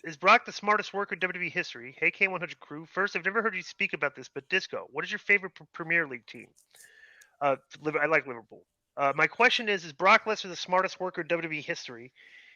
Is Brock the smartest worker in WWE history? Hey, K100 crew. First, I've never heard you speak about this, but Disco, what is your favorite Premier League team? I like Liverpool. My question is Brock Lesnar the smartest worker in WWE history?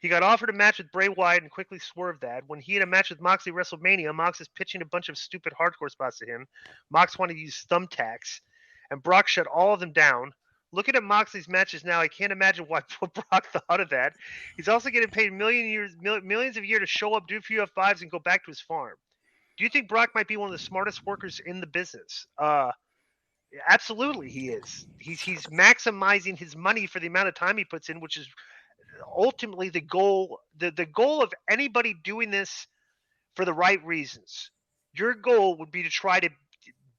He got offered a match with Bray Wyatt and quickly swerved that. When he had a match with Moxley at WrestleMania, Mox is pitching a bunch of stupid hardcore spots to him. Mox wanted to use thumbtacks, and Brock shut all of them down. Looking at Moxley's matches now, I can't imagine what Brock thought of that. He's also getting paid millions of a year to show up, do a few F5s, and go back to his farm. Do you think Brock might be one of the smartest workers in the business? Absolutely, he is. He's maximizing his money for the amount of time he puts in, which is ultimately the goal. The goal of anybody doing this for the right reasons. Your goal would be to try to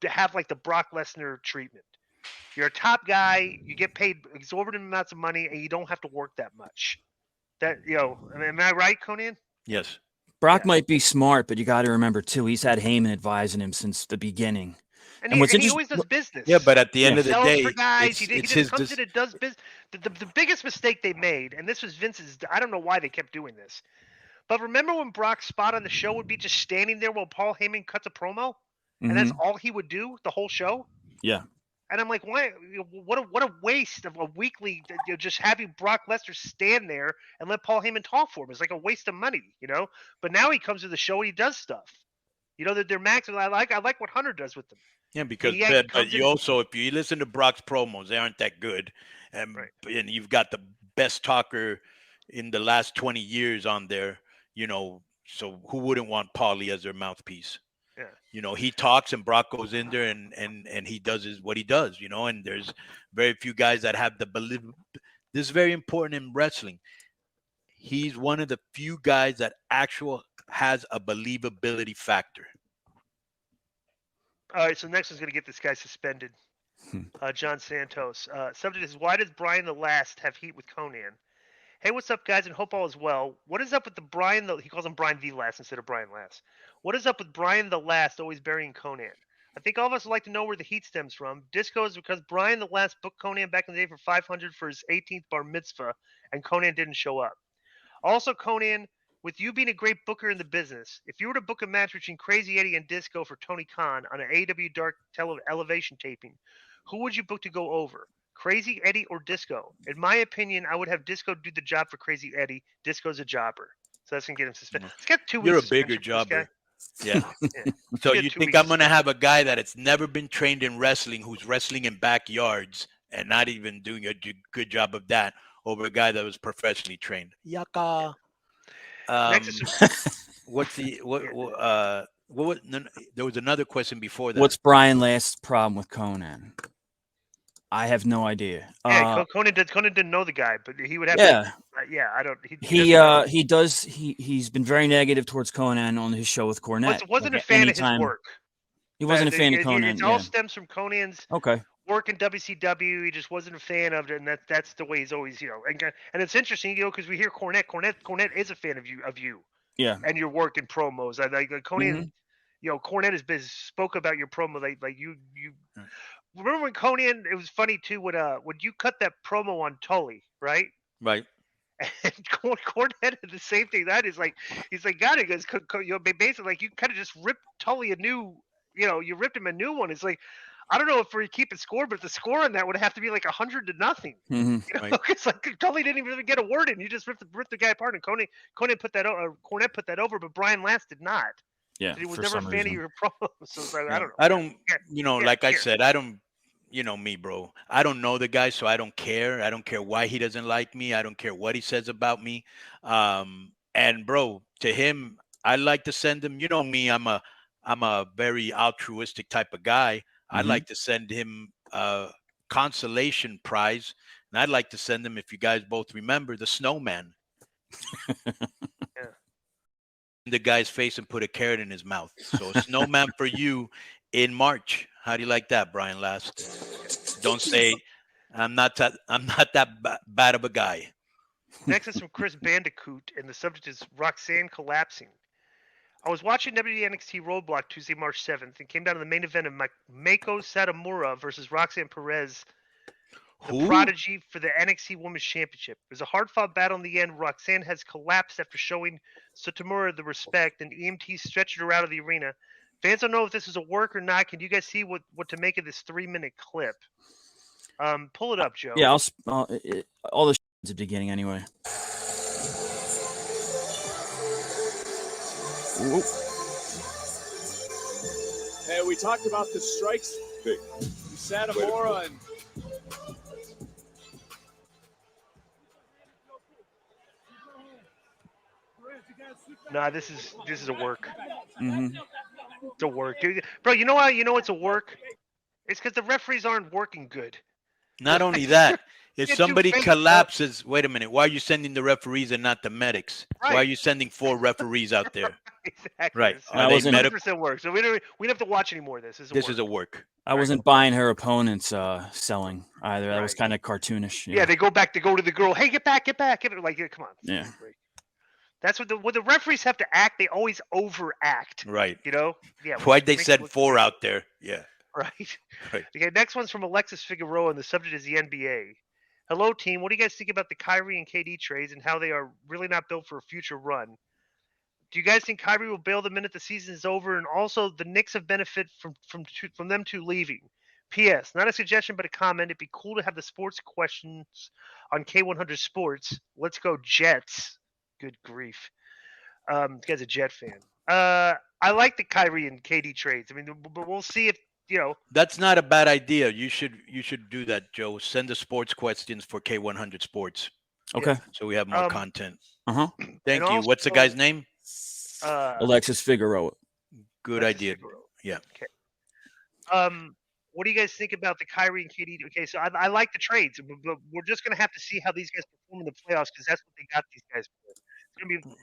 have like the Brock Lesnar treatment. You're a top guy. You get paid exorbitant amounts of money, and you don't have to work that much. That am I right, Conan? Yes. Brock might be smart, but you got to remember too, he's had Heyman advising him since the beginning. And he always does business. Yeah, but at the end of the day, for guys. He it's just comes in and does business. The biggest mistake they made, and this was Vince's. I don't know why they kept doing this, but remember when Brock's spot on the show would be just standing there while Paul Heyman cuts a promo, and that's all he would do the whole show. Yeah. And I'm like, why? What a waste of a weekly. Just having Brock Lesnar stand there and let Paul Heyman talk for him. It's like a waste of money, But now he comes to the show and he does stuff. They're maximum. I like what Hunter does with them. Yeah, because but you also, if you listen to Brock's promos, they aren't that good, and you've got the best talker in the last 20 years on there. So who wouldn't want Paulie as their mouthpiece? Yeah. He talks and Brock goes in there and he does what he does. And there's very few guys that have the belief. This is very important in wrestling. He's one of the few guys that has a believability factor. All right, so next one's going to get this guy suspended. John Santos. Subject is, why does Brian the Last have heat with Conan? Hey, what's up, guys, and hope all is well. What is up with he calls him Brian the Last instead of Brian Last. What is up with Brian the Last always burying Conan? I think all of us would like to know where the heat stems from. Disco is because Brian the Last booked Conan back in the day for $500 for his 18th bar mitzvah, and Conan didn't show up. Also, Conan, with you being a great booker in the business, if you were to book a match between Crazy Eddie and Disco for Tony Khan on an AEW Dark Elevation taping, who would you book to go over? Crazy Eddie or Disco? In my opinion, I would have Disco do the job for Crazy Eddie. Disco's a jobber. So that's going to get him suspended. It's got 2 weeks. You're a bigger jobber. Yeah. So you think I'm going to have a guy that has never been trained in wrestling, who's wrestling in backyards and not even doing a good job of that, over a guy that was professionally trained? Yaka. What's the what? There was another question before that. What's Brian Last's problem with Conan? I have no idea. Yeah, Conan didn't know the guy, but he would have. Yeah. I don't. He's been very negative towards Conan on his show with Cornette. Wasn't a fan of his work. He wasn't a fan of Conan. It all stems from Conan's work in WCW. He just wasn't a fan of it, and that's the way he's always, And it's interesting, because we hear Cornette. Cornette is a fan of you. Yeah. And your work in promos. I like Conan. Cornette has spoke about your promo. Like you. Remember when Conan? It was funny too when you cut that promo on Tully, right? Right. And Cornette did the same thing. He's like, God, he goes, basically, like, you kind of just ripped Tully a new, you ripped him a new one. It's like, I don't know if we're keeping score, but the score on that would have to be like 100-0. Right. It's like Tully didn't even get a word in. You just ripped the guy apart, and Cornette put that over, but Brian Last did not. Yeah, he was never a fan of your promos. So like, yeah. I don't know. I said, I don't. Me, bro. I don't know the guy, so I don't care. I don't care why he doesn't like me. I don't care what he says about me. And bro, to him, I like to send him. You know me. I'm a very altruistic type of guy. I'd like to send him a consolation prize, and I'd like to send him, if you guys both remember, the snowman. In the guy's face and put a carrot in his mouth. So a snowman for you in March. How do you like that, Brian Last? Don't say I'm not that bad of a guy. Next is from Chris Bandicoot, and the subject is Roxanne collapsing. I was watching WWE NXT Roadblock Tuesday, March 7th, and came down to the main event of Meiko Satomura versus Roxanne Perez. The Who? Prodigy for the NXT Women's Championship. It was a hard-fought battle in the end. Roxanne has collapsed after showing Sotomura the respect, and EMT stretched her out of the arena. Fans don't know if this is a work or not. Can you guys see what to make of this 3-minute clip? Pull it up, Joe. Yeah, all the at the beginning anyway. Whoa. Hey, we talked about the strikes thing. Satomura and Nah, this is a work. Mm-hmm. It's a work, bro. You know how you know it's a work? It's because the referees aren't working good. Not only that, if Get somebody too fake, collapses, wait a minute. Why are you sending the referees and not the medics? Right. Why are you sending 4 referees out there? Exactly. Right. It's Are they 100% work. So we don't have to watch any more of this. This is a work. I wasn't buying her opponent's selling either. That was Right. kind of cartoonish. Yeah, they go back to go to the girl. Hey, get back. Like, yeah, come on. Yeah. That's what the referees have to act. They always overact. Right. You know. Yeah. Why they makes it said look 4 good. out there? Yeah. Right. Right. Okay. Next one's from Alexis Figueroa, and the subject is the NBA. Hello, team. What do you guys think about the Kyrie and KD trades and how they are really not built for a future run? Do you guys think Kyrie will bail the minute the season is over? And also, the Knicks have benefit from them two leaving. P.S. Not a suggestion, but a comment. It'd be cool to have the sports questions on K100 Sports. Let's go Jets. Good grief. This guy's a Jet fan. I like the Kyrie and KD trades. I mean, but we'll see if That's not a bad idea. You should do that, Joe. Send the sports questions for K100 Sports. Okay. So we have more content. Uh-huh. Thank and you. What's the also, guy's name? Alexis Figueroa. Good Alexis idea. Figueroa. Yeah. Okay. What do you guys think about the Kyrie and KD? Okay, so I like the trades, but we're just going to have to see how these guys perform in the playoffs because that's what they got these guys for. It's going to be.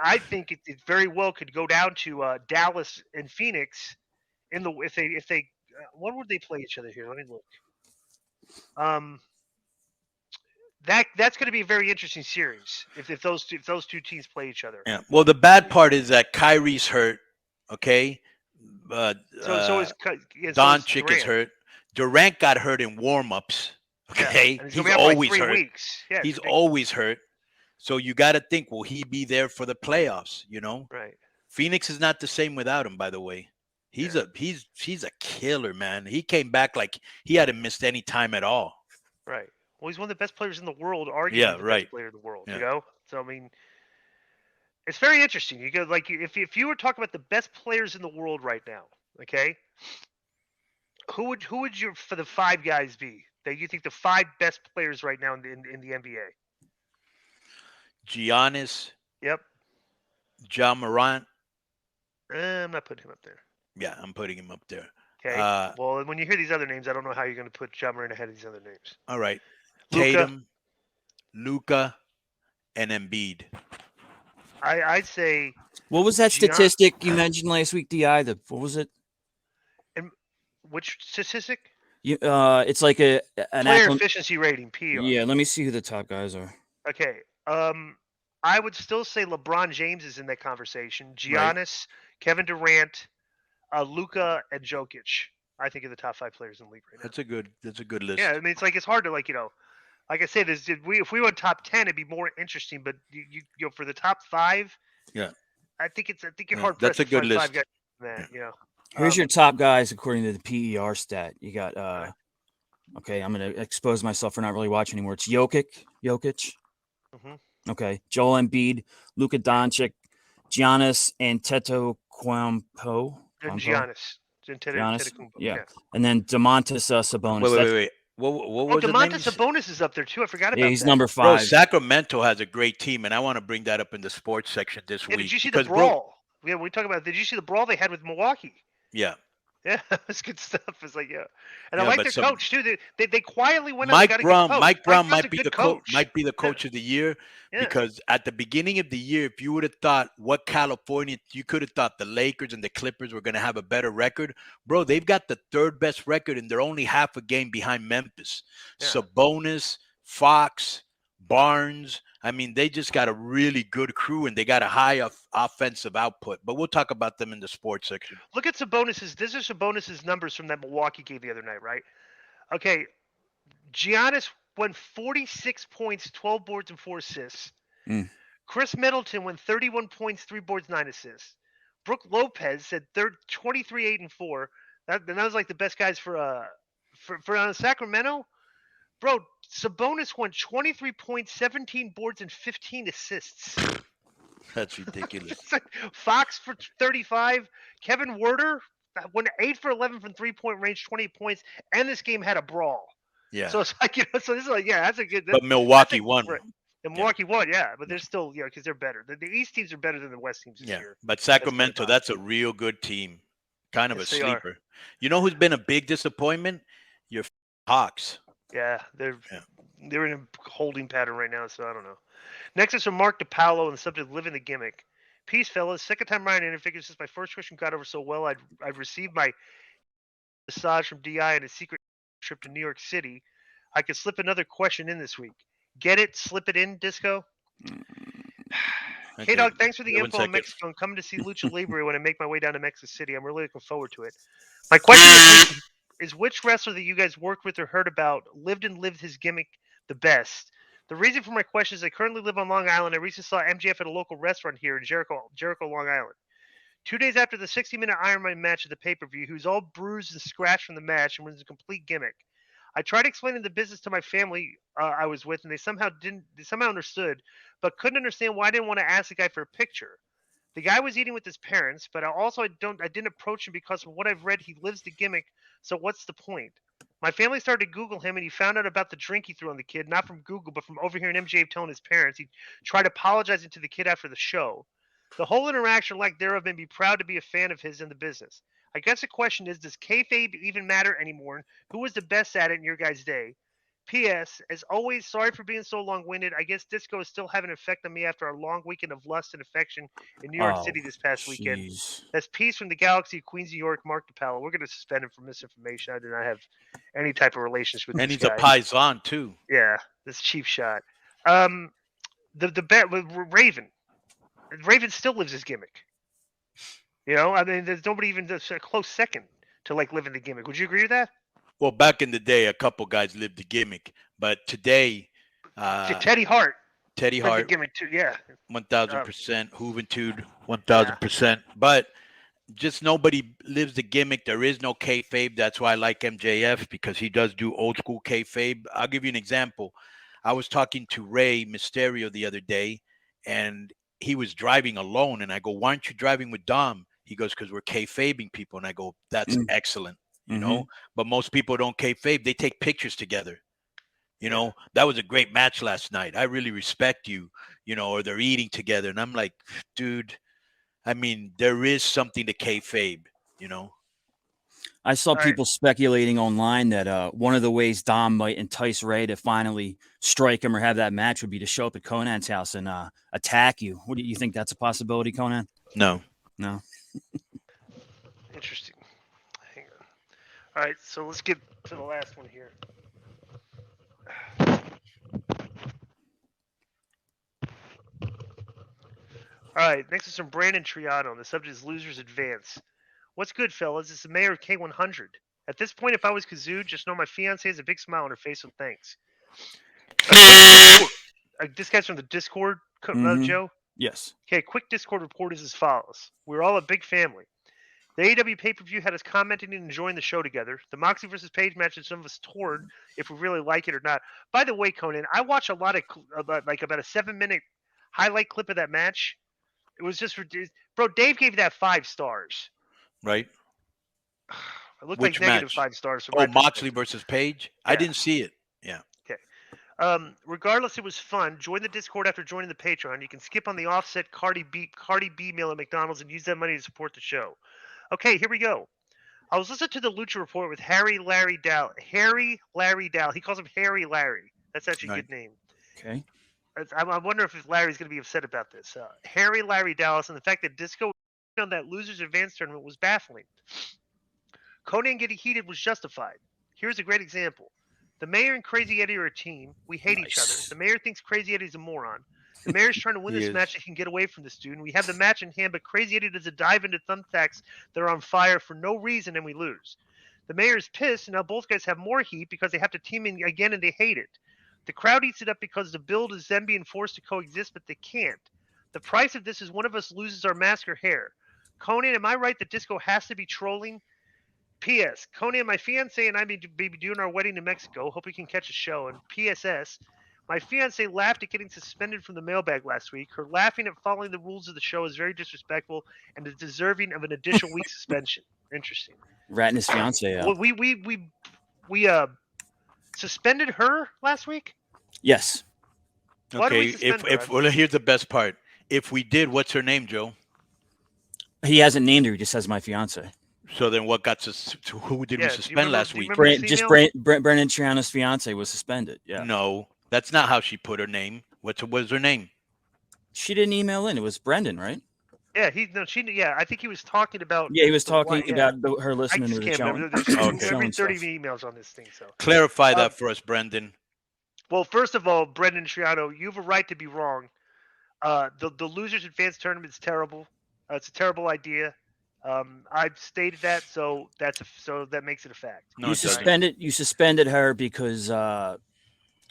I think it very well could go down to Dallas and Phoenix in the if they when would they play each other here? Let me look. That's going to be a very interesting series if those two teams play each other. Yeah. Well, the bad part is that Kyrie's hurt. Okay. So is Doncic is hurt. Durant got hurt in warm-ups. Okay. Yeah. He's always like 3 hurt. weeks. Yeah, He's always hurt. So you got to think, will he be there for the playoffs? You know, right. Phoenix is not the same without him. By the way, he's a killer, man. He came back like he hadn't missed any time at all. Right. Well, he's one of the best players in the world, arguably the best player in the world. Yeah. You know, so I mean, it's very interesting. You go like if you were talking about the best players in the world right now, okay, who would your for the 5 guys be that you think the 5 best players right now in the NBA? Giannis. Yep. Ja Morant. I'm not putting him up there. Yeah, I'm putting him up there. Okay. Well, when you hear these other names, I don't know how you're going to put Ja Morant ahead of these other names. All right. Luka. Tatum, Luka, and Embiid. I'd say. What was that statistic you mentioned last week, Di? What was it? And which statistic? It's like an player efficiency rating, PR. Yeah, let me see who the top guys are. Okay. I would still say LeBron James is in that conversation. Giannis, Kevin Durant, Luka, and Jokic. I think are the top 5 players in the league right now. That's a good list. Yeah, I mean it's hard to like I said, if we went top 10, it'd be more interesting. But you for the top 5, yeah, I think you're hard pressed. That's a good list. 5 guys that, you know. Here's your top guys according to the PER stat. You got okay, I'm gonna expose myself for not really watching anymore. It's Jokic. Mm-hmm. Okay, Joel Embiid, Luka Doncic, Giannis Antetokounmpo. Giannis. Yeah. And then Domantas Sabonis. Wait. What was Domantas Sabonis is up there too. I forgot about that. Yeah, he's number 5. Bro, Sacramento has a great team, and I want to bring that up in the sports section this week. Did you see the brawl? Yeah, we talk about. Did you see the brawl they had with Milwaukee? Yeah. Yeah, it's good stuff. It's like and I like their coach too. They quietly went. Mike Brown might be the coach. Might be the coach of the year because at the beginning of the year, if you would have thought what California, you could have thought the Lakers and the Clippers were going to have a better record, bro. They've got the 3rd best record, and they're only half a game behind Memphis. Yeah. Sabonis, Fox, Barnes. I mean, they just got a really good crew, and they got a high offensive output. But we'll talk about them in the sports section. Look at Sabonis's. This is Sabonis's numbers from that Milwaukee game the other night, right? Okay, Giannis went 46 points, 12 boards, and 4 assists. Chris Middleton went 31 points, 3 boards, 9 assists. Brooke Lopez said 23, 8, and 4. That was like the best guys for Sacramento. Bro, Sabonis won 23 points, 17 boards, and 15 assists. That's ridiculous. Fox for 35. Kevin Werder went 8 for 11 from 3-point range, 28 points, and this game had a brawl. Yeah. So it's like, so this is like, that's a good. But Milwaukee won. And Milwaukee won, yeah, but they're still, because they're better. The East teams are better than the West teams this year. But Sacramento, that's a real good team. Kind of a sleeper. You know who's been a big disappointment? Your Hawks. Yeah, they're in a holding pattern right now, so I don't know. Next is from Mark DiPaolo on the subject living the gimmick. Peace, fellas. Second time Ryan interfigures since my first question got over so well. I'd received my massage from DI and a secret trip to New York City. I could slip another question in this week. Get it? Slip it in, Disco? Hey, Dog, thanks for the info on Mexico. I'm coming to see Lucha Libre when I make my way down to Mexico City. I'm really looking forward to it. My question is which wrestler that you guys worked with or heard about lived his gimmick the best? The reason for my question is I currently live on Long Island. I recently saw MJF at a local restaurant here in Jericho, Long Island. 2 days after the 60-minute Iron Man match at the pay-per-view, he was all bruised and scratched from the match and was a complete gimmick. I tried explaining the business to my family I was with, and they somehow understood, but couldn't understand why I didn't want to ask the guy for a picture. The guy was eating with his parents, but I didn't approach him because of what I've read. He lives the gimmick, so what's the point? My family started to Google him, and he found out about the drink he threw on the kid, not from Google, but from overhearing MJF telling his parents. He tried apologizing to the kid after the show. The whole interaction, like thereof, made me proud to be a fan of his in the business. I guess the question is, does kayfabe even matter anymore? Who was the best at it in your guys' day? P.S. As always, sorry for being so long-winded. I guess disco is still having an effect on me after our long weekend of lust and affection in New York City this past weekend. That's Peace from the Galaxy of Queens, New York, Mark DiPaolo. We're going to suspend him for misinformation. I do not have any type of relationship with and this guy. And he's a paisan, too. Yeah, this cheap shot. The bet with Raven. Raven still lives his gimmick. You know, I mean, there's nobody even a close second to like living the gimmick. Would you agree with that? Well, back in the day, a couple guys lived the gimmick, but today, Teddy Hart, the gimmick too, yeah, 1,000%, Juventud, 1,000%. But just nobody lives the gimmick. There is no kayfabe. That's why I like MJF because he does do old school kayfabe. I'll give you an example. I was talking to Rey Mysterio the other day, and he was driving alone, and I go, "Why aren't you driving with Dom?" He goes, "Because we're kayfabing people." And I go, "That's excellent." You know, but most people don't kayfabe. They take pictures together. You know, that was a great match last night. I really respect you, you know, or they're eating together. And I'm like, dude, I mean, there is something to kayfabe, you know. I saw people speculating online that one of the ways Dom might entice Rey to finally strike him or have that match would be to show up at Conan's house and attack you. What do you think? That's a possibility, Conan? No. Interesting. Hang on. All right, so let's get to the last one here. All right, next is from Brandon Triano. The subject is Losers Advance. What's good, fellas? It's the mayor of K100. At this point, if I was Kazoo, just know my fiance has a big smile on her face, so thanks. This guy's from the Discord, Joe? Yes. Okay, quick Discord report is as follows. We're all a big family. The AEW pay-per-view had us commenting and enjoying the show together. The Moxley versus Page match and some of us toured if we really like it or not. By the way, Conan, I watched a lot of, about a 7-minute highlight clip of that match. It was just, bro, Dave gave that 5 stars. Right. It looked Which like negative match? 5 stars. Moxley versus Page? Yeah. I didn't see it. Yeah. Okay. Regardless, it was fun. Join the Discord after joining the Patreon. You can skip on the offset Cardi B meal at McDonald's and use that money to support the show. Okay, here we go. I was listening to the Lucha Report with Harry Larry Dow. He calls him Harry Larry. That's actually a good name. Okay. I wonder if Larry's going to be upset about this. Harry Larry Dallas and the fact that Disco on that Losers Advance tournament was baffling. Conan getting heated was justified. Here's a great example. The mayor and Crazy Eddie are a team. We hate each other. The mayor thinks Crazy Eddie's a moron. The mayor's trying to win this match so he can get away from this dude. And we have the match in hand, but Crazy Eddie does a dive into thumbtacks that are on fire for no reason, and we lose. The mayor's pissed, and now both guys have more heat because they have to team in again and they hate it. The crowd eats it up because the build is them being forced to coexist, but they can't. The price of this is one of us loses our mask or hair. Conan, am I right that Disco has to be trolling? P.S. Conan, my fiance and I may be doing our wedding in Mexico. Hope we can catch a show. And P.S.S. My fiance laughed at getting suspended from the mailbag last week. Her laughing at following the rules of the show is very disrespectful and is deserving of an additional week suspension. Interesting. Ratting his fiance out. Well, we suspended her last week. Yes. Why do we Okay, suspend her? well, here's the best part. If we did, what's her name, Joe? He hasn't named her. He just says my fiance. So then what got who did we suspend last week? Just Brendan Triano's fiance was suspended. Yeah. No, that's not how she put her name. What was her name? She didn't email in. It was Brendan, right? Yeah, I think he was talking about. Yeah, he was talking about her listening to the can't show. remember. There's every 30 emails on this thing. So clarify that for us, Brendan. Well, first of all, Brendan Triano, you have a right to be wrong. The Losers Advanced Tournament is terrible. It's a terrible idea. I've stated that, so that makes it a fact. No, You suspended her because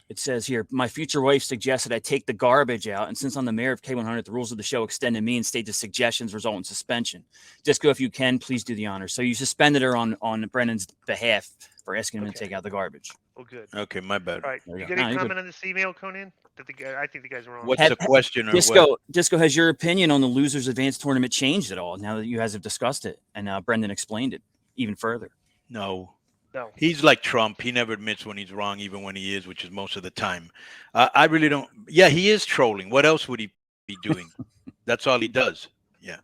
it says here, my future wife suggested I take the garbage out, and since I'm the mayor of K100, the rules of the show extend to me and state the suggestions result in suspension. Disco, if you can, please do the honor. So you suspended her on Brendan's behalf for asking him to take out the garbage. Oh, good. Okay, my bad. All right, you got any comment on this email, Conan? I think the guys are wrong. What's the question? Or Disco, has your opinion on the Losers Advanced Tournament changed at all now that you guys have discussed it and Brendan explained it even further? No. No. He's like Trump. He never admits when he's wrong, even when he is, which is most of the time. I really don't. Yeah, he is trolling. What else would he be doing? That's all he does. Yeah.